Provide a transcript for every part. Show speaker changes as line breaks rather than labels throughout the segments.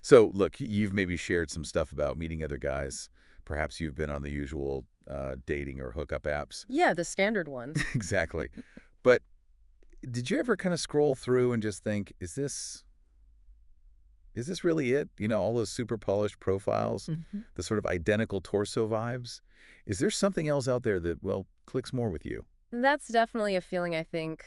So, look, you've maybe shared some stuff about meeting other guys. Perhaps you've been on the usual dating or hookup apps.
Yeah, the standard ones.
Exactly. But did you ever kind of scroll through and just think, is this really it? You know, all those super polished profiles,
Mhm.
the sort of identical torso vibes. Is there something else out there that, well, clicks more with you?
That's definitely a feeling I think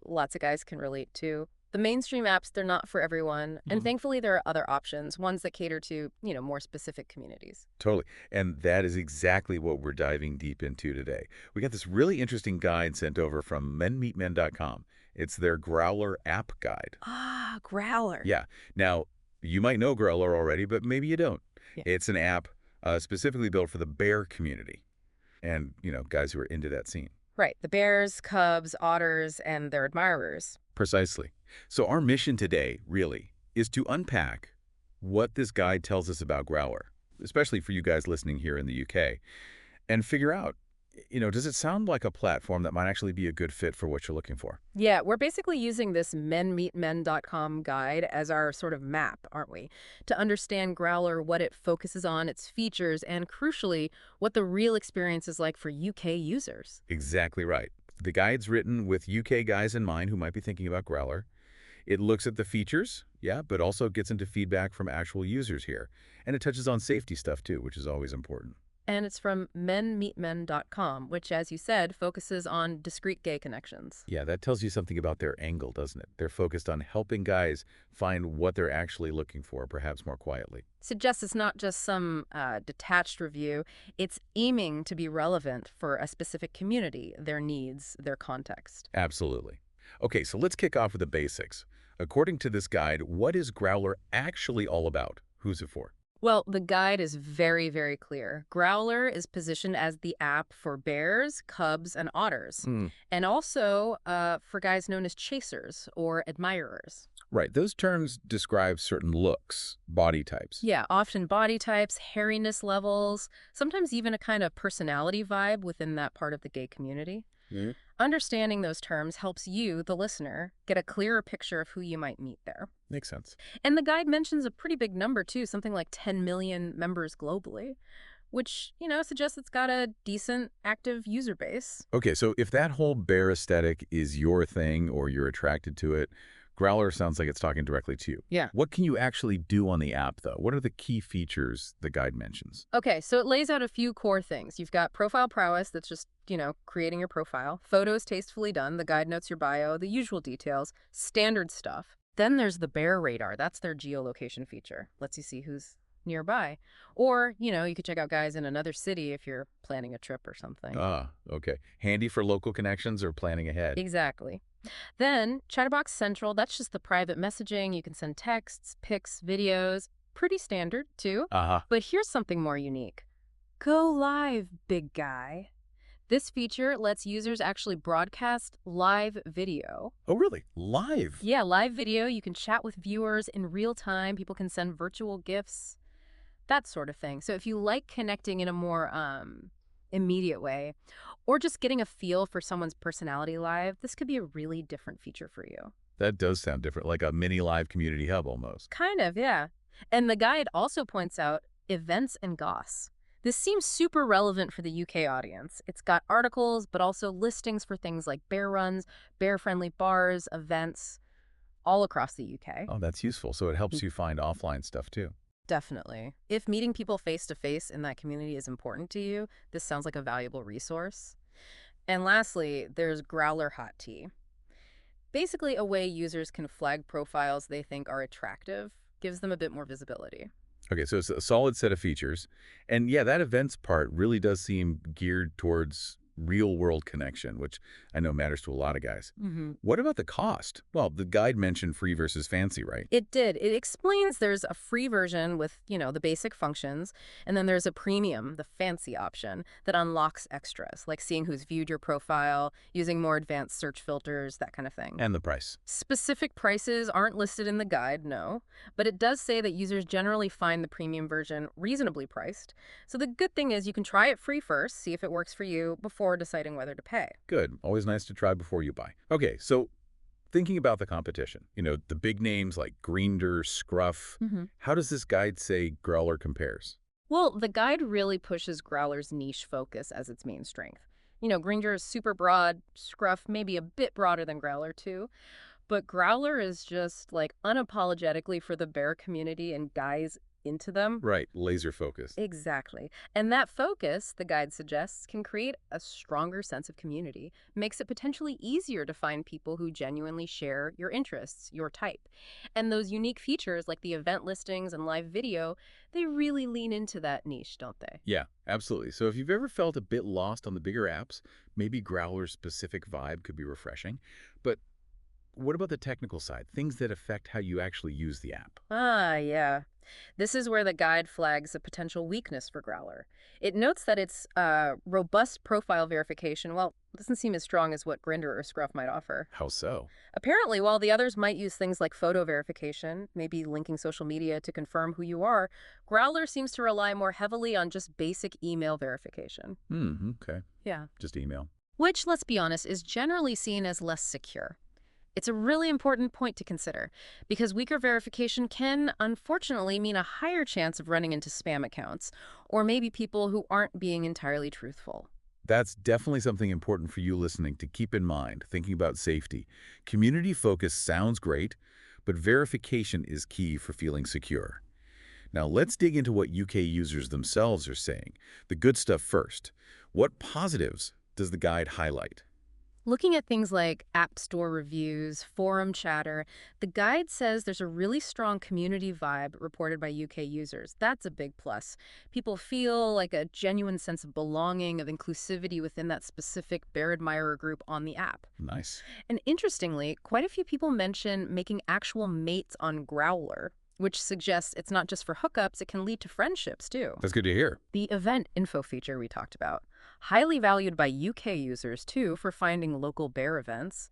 lots of guys can relate to. The mainstream apps, they're not for everyone. And
Mhm.
thankfully, there are other options, ones that cater to, more specific communities.
Totally. And that is exactly what we're diving deep into today. We got this really interesting guide sent over from menmeetmen.com. It's their Growlr app guide.
Ah, Growlr.
Yeah. Now, you might know Growlr already, but maybe you don't.
Yeah.
It's an app specifically built for the bear community and, guys who are into that scene.
Right. The bears, cubs, otters, and their admirers.
Precisely. So our mission today, really, is to unpack what this guide tells us about Growlr, especially for you guys listening here in the UK, and figure out, does it sound like a platform that might actually be a good fit for what you're looking for?
Yeah, we're basically using this menmeetmen.com guide as our sort of map, aren't we? To understand Growlr, what it focuses on, its features, and crucially, what the real experience is like for UK users.
Exactly right. The guide's written with UK guys in mind who might be thinking about Growlr. It looks at the features, yeah, but also gets into feedback from actual users here. And it touches on safety stuff too, which is always important.
And it's from menmeetmen.com, which, as you said, focuses on discrete gay connections.
Yeah, that tells you something about their angle, doesn't it? They're focused on helping guys find what they're actually looking for, perhaps more quietly.
Suggests it's not just some detached review, it's aiming to be relevant for a specific community, their needs, their context.
Absolutely. Okay, so let's kick off with the basics. According to this guide, what is Growlr actually all about? Who's it for?
Well, the guide is very, very clear. Growlr is positioned as the app for bears, cubs, and otters,
Hmm.
and also for guys known as chasers or admirers.
Right, those terms describe certain looks, body types.
Yeah, often body types, hairiness levels, sometimes even a kind of personality vibe within that part of the gay community.
Hmm.
Understanding those terms helps you, the listener, get a clearer picture of who you might meet there.
Makes sense.
And the guide mentions a pretty big number, too, something like 10 million members globally, which, suggests it's got a decent active user base.
Okay, so if that whole bear aesthetic is your thing or you're attracted to it, Growlr sounds like it's talking directly to you.
Yeah.
What can you actually do on the app, though? What are the key features the guide mentions?
Okay, so it lays out a few core things. You've got profile prowess, that's just, creating your profile. Photos tastefully done. The guide notes your bio, the usual details, standard stuff. Then there's the bear radar. That's their geolocation feature. Lets you see who's nearby. Or, you could check out guys in another city if you're planning a trip or something.
Ah, okay. Handy for local connections or planning ahead.
Exactly. Then, Chatterbox Central, that's just the private messaging. You can send texts, pics, videos. Pretty standard, too.
Uh-huh.
But here's something more unique. Go live, big guy. This feature lets users actually broadcast live video.
Oh, really? Live?
Yeah, live video. You can chat with viewers in real time. People can send virtual gifts, that sort of thing. So if you like connecting in a more immediate way, or just getting a feel for someone's personality live, this could be a really different feature for you.
That does sound different, like a mini live community hub almost.
Kind of, yeah. And the guide also points out events and goss. This seems super relevant for the UK audience. It's got articles, but also listings for things like bear runs, bear-friendly bars, events, all across the UK.
Oh, that's useful. So it helps you find offline stuff too.
Definitely. If meeting people face-to-face in that community is important to you, this sounds like a valuable resource. And lastly, there's Growlr Hot Tea. Basically, a way users can flag profiles they think are attractive, gives them a bit more visibility.
Okay, so it's a solid set of features. And yeah, that events part really does seem geared towards real-world connection, which I know matters to a lot of guys. What about the cost? Well, the guide mentioned free versus fancy, right?
It did. It explains there's a free version with, the basic functions, and then there's a premium, the fancy option, that unlocks extras, like seeing who's viewed your profile, using more advanced search filters, that kind of thing.
And the price.
Specific prices aren't listed in the guide, no, but it does say that users generally find the premium version reasonably priced. So the good thing is you can try it free first, see if it works for you, before deciding whether to pay.
Good. Always nice to try before you buy. Okay, so thinking about the competition, the big names like Grindr, Scruff, how does this guide say Growlr compares?
Well, the guide really pushes Growler's niche focus as its main strength. Granger is super broad, Scruff maybe a bit broader than Growler too, but Growler is just like unapologetically for the bear community and guys into them.
Right, laser focused.
Exactly. And that focus, the guide suggests, can create a stronger sense of community, makes it potentially easier to find people who genuinely share your interests, your type. And those unique features like the event listings and live video, they really lean into that niche, don't they?
Yeah, absolutely. So if you've ever felt a bit lost on the bigger apps, maybe Growler's specific vibe could be refreshing. But what about the technical side, things that affect how you actually use the app?
Ah, yeah. This is where the guide flags a potential weakness for Growler. It notes that its robust profile verification, well, doesn't seem as strong as what Grindr or Scruff might offer.
How so?
Apparently, while the others might use things like photo verification, maybe linking social media to confirm who you are, Growler seems to rely more heavily on just basic email verification.
Okay.
Yeah.
Just email.
Which, let's be honest, is generally seen as less secure. It's a really important point to consider because weaker verification can, unfortunately, mean a higher chance of running into spam accounts or maybe people who aren't being entirely truthful.
That's definitely something important for you listening to keep in mind, thinking about safety. Community focus sounds great, but verification is key for feeling secure. Now let's dig into what UK users themselves are saying. The good stuff first. What positives does the guide highlight?
Looking at things like App Store reviews, forum chatter, the guide says there's a really strong community vibe reported by UK users. That's a big plus. People feel like a genuine sense of belonging, of inclusivity within that specific bear admirer group on the app.
Nice.
And interestingly, quite a few people mention making actual mates on Growler, which suggests it's not just for hookups, it can lead to friendships too.
That's good to hear.
The event info feature we talked about, highly valued by UK users too for finding local bear events.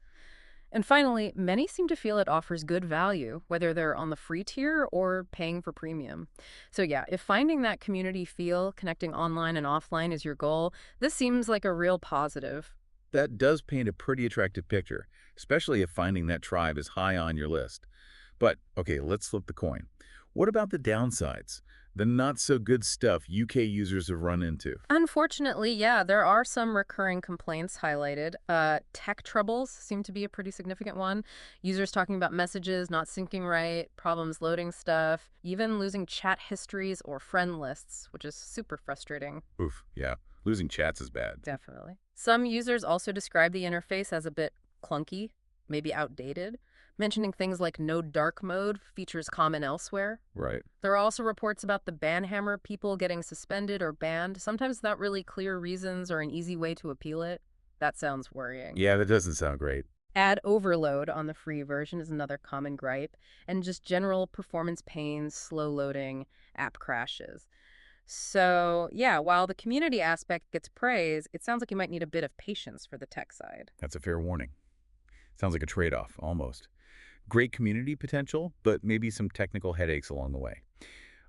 And finally, many seem to feel it offers good value, whether they're on the free tier or paying for premium. So yeah, if finding that community feel, connecting online and offline is your goal, this seems like a real positive.
That does paint a pretty attractive picture, especially if finding that tribe is high on your list. But, okay, let's flip the coin. What about the downsides? The not-so-good stuff UK users have run into?
Unfortunately, yeah, there are some recurring complaints highlighted. Tech troubles seem to be a pretty significant one. Users talking about messages not syncing right, problems loading stuff, even losing chat histories or friend lists, which is super frustrating.
Oof, yeah. Losing chats is bad.
Definitely. Some users also describe the interface as a bit clunky, maybe outdated, mentioning things like no dark mode, features common elsewhere.
Right.
There are also reports about the ban hammer people getting suspended or banned, sometimes without really clear reasons or an easy way to appeal it. That sounds worrying.
Yeah, that doesn't sound great.
Ad overload on the free version is another common gripe, and just general performance pains, slow loading, app crashes. So, yeah, while the community aspect gets praise, it sounds like you might need a bit of patience for the tech side.
That's a fair warning. Sounds like a trade-off, almost. Great community potential, but maybe some technical headaches along the way.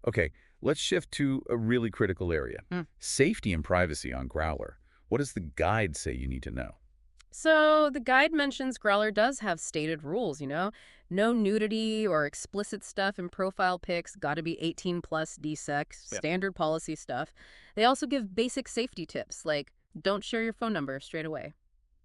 Okay, let's shift to a really critical area. Safety and privacy on Growlr. What does the guide say you need to know?
So the guide mentions Growlr does have stated rules. No nudity or explicit stuff in profile pics, gotta be 18 plus DSEC, standard policy stuff. They also give basic safety tips, like don't share your phone number straight away.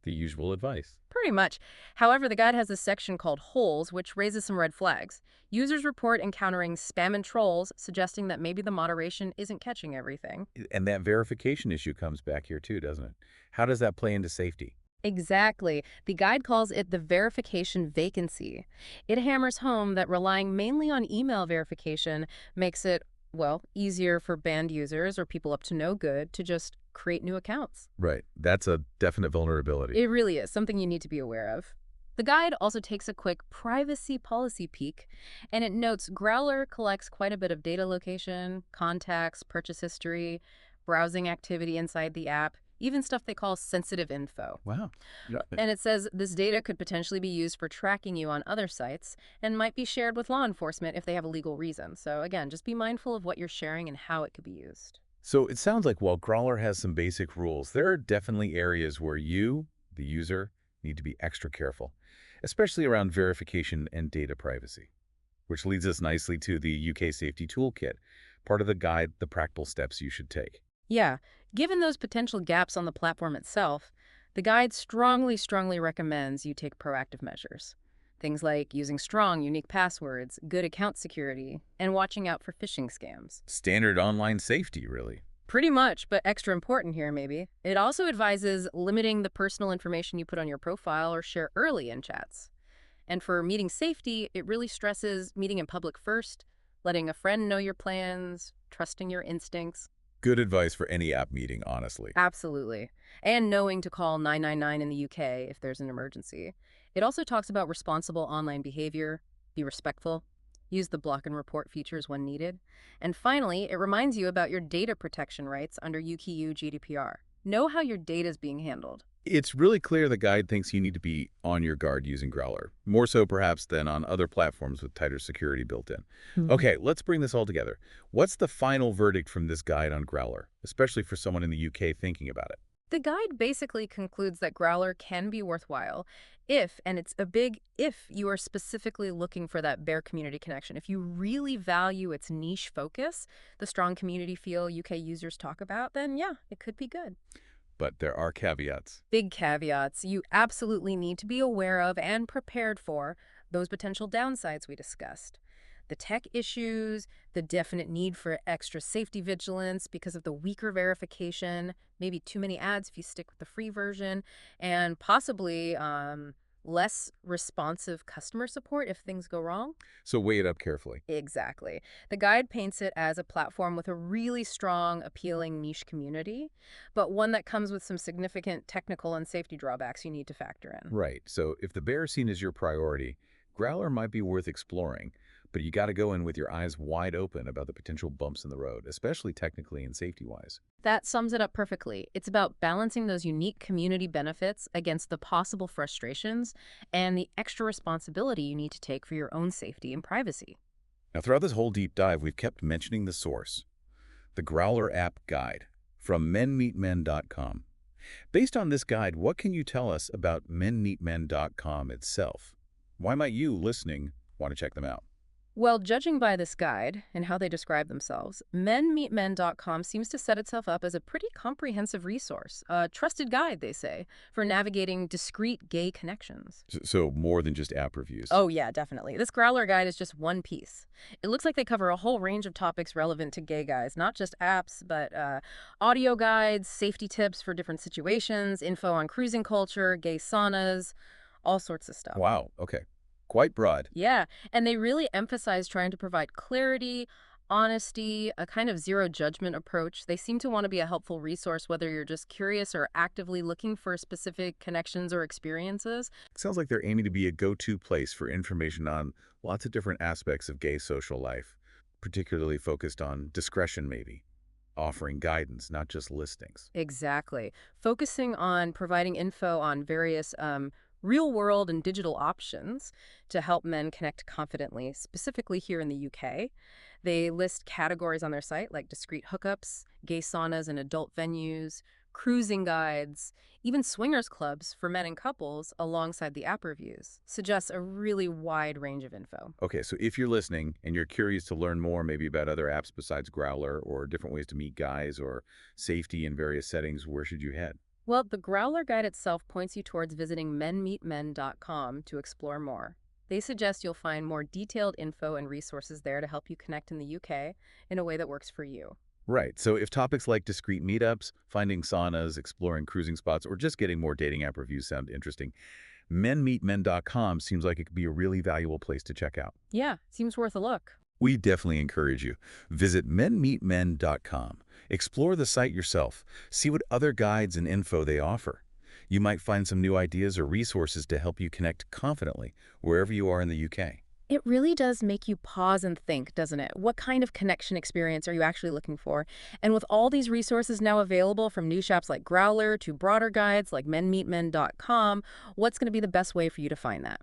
The usual advice.
Pretty much. However, the guide has a section called Holes, which raises some red flags. Users report encountering spam and trolls, suggesting that maybe the moderation isn't catching everything.
And that verification issue comes back here too, doesn't it? How does that play into safety?
Exactly. The guide calls it the verification vacancy. It hammers home that relying mainly on email verification makes it, well, easier for banned users or people up to no good to just create new accounts.
Right. That's a definite vulnerability.
It really is something you need to be aware of. The guide also takes a quick privacy policy peek, and it notes Growlr collects quite a bit of data location, contacts, purchase history, browsing activity inside the app, even stuff they call sensitive info.
Wow. Yeah.
And it says this data could potentially be used for tracking you on other sites and might be shared with law enforcement if they have a legal reason. So again, just be mindful of what you're sharing and how it could be used.
So it sounds like while Growlr has some basic rules, there are definitely areas where you, the user, need to be extra careful. especially around verification and data privacy. Which leads us nicely to the UK Safety Toolkit, part of the guide, the practical steps you should take.
Yeah, given those potential gaps on the platform itself, the guide strongly recommends you take proactive measures. Things like using strong, unique passwords, good account security, and watching out for phishing scams.
Standard online safety, really.
Pretty much, but extra important here, maybe. It also advises limiting the personal information you put on your profile or share early in chats. And for meeting safety, it really stresses meeting in public first, letting a friend know your plans, trusting your instincts.
Good advice for any app meeting, honestly.
Absolutely. And knowing to call 999 in the UK if there's an emergency. It also talks about responsible online behavior, be respectful, use the block and report features when needed. And finally, it reminds you about your data protection rights under UKU GDPR. Know how your data is being handled.
It's really clear the guide thinks you need to be on your guard using Growlr, more so perhaps than on other platforms with tighter security built in. Okay, let's bring this all together. What's the final verdict from this guide on Growlr, especially for someone in the UK thinking about it?
The guide basically concludes that Growlr can be worthwhile if, and it's a big if, you are specifically looking for that bear community connection. If you really value its niche focus, the strong community feel UK users talk about, then yeah, it could be good.
But there are caveats.
Big caveats you absolutely need to be aware of and prepared for those potential downsides we discussed. The tech issues, the definite need for extra safety vigilance because of the weaker verification, maybe too many ads if you stick with the free version, and possibly less responsive customer support if things go wrong.
So weigh it up carefully.
Exactly. The guide paints it as a platform with a really strong, appealing niche community, but one that comes with some significant technical and safety drawbacks you need to factor in.
Right, so if the bear scene is your priority, Growlr might be worth exploring, but you got to go in with your eyes wide open about the potential bumps in the road, especially technically and safety-wise.
That sums it up perfectly. It's about balancing those unique community benefits against the possible frustrations and the extra responsibility you need to take for your own safety and privacy.
Now, throughout this whole deep dive, we've kept mentioning the source, the Growlr app guide from menmeetmen.com. Based on this guide, what can you tell us about menmeetmen.com itself? Why might you, listening, want to check them out?
Well, judging by this guide and how they describe themselves, menmeetmen.com seems to set itself up as a pretty comprehensive resource, a trusted guide, they say, for navigating discrete gay connections.
So more than just app reviews.
Oh, yeah, definitely. This Growlr guide is just one piece. It looks like they cover a whole range of topics relevant to gay guys, not just apps, but audio guides, safety tips for different situations, info on cruising culture, gay saunas, all sorts of stuff.
Wow, okay. Quite broad.
Yeah, and they really emphasize trying to provide clarity, honesty, a kind of zero judgment approach. They seem to want to be a helpful resource whether you're just curious or actively looking for specific connections or experiences.
Sounds like they're aiming to be a go-to place for information on lots of different aspects of gay social life, particularly focused on discretion maybe, offering guidance, not just listings.
Exactly. Focusing on providing info on various real-world and digital options to help men connect confidently, specifically here in the UK. They list categories on their site like discreet hookups, gay saunas and adult venues, cruising guides, even swingers clubs for men and couples alongside the app reviews. Suggests a really wide range of info.
Okay, so if you're listening and you're curious to learn more maybe about other apps besides Growlr or different ways to meet guys or safety in various settings, where should you head?
Well, the Growlr guide itself points you towards visiting menmeetmen.com to explore more. They suggest you'll find more detailed info and resources there to help you connect in the UK in a way that works for you.
Right, so if topics like discrete meetups, finding saunas, exploring cruising spots, or just getting more dating app reviews sound interesting, menmeetmen.com seems like it could be a really valuable place to check out.
Yeah, seems worth a look.
We definitely encourage you. Visit menmeetmen.com. Explore the site yourself. See what other guides and info they offer. You might find some new ideas or resources to help you connect confidently wherever you are in the UK.
It really does make you pause and think, doesn't it? What kind of connection experience are you actually looking for? And with all these resources now available, from news apps like Growlr to broader guides like menmeetmen.com, what's going to be the best way for you to find that?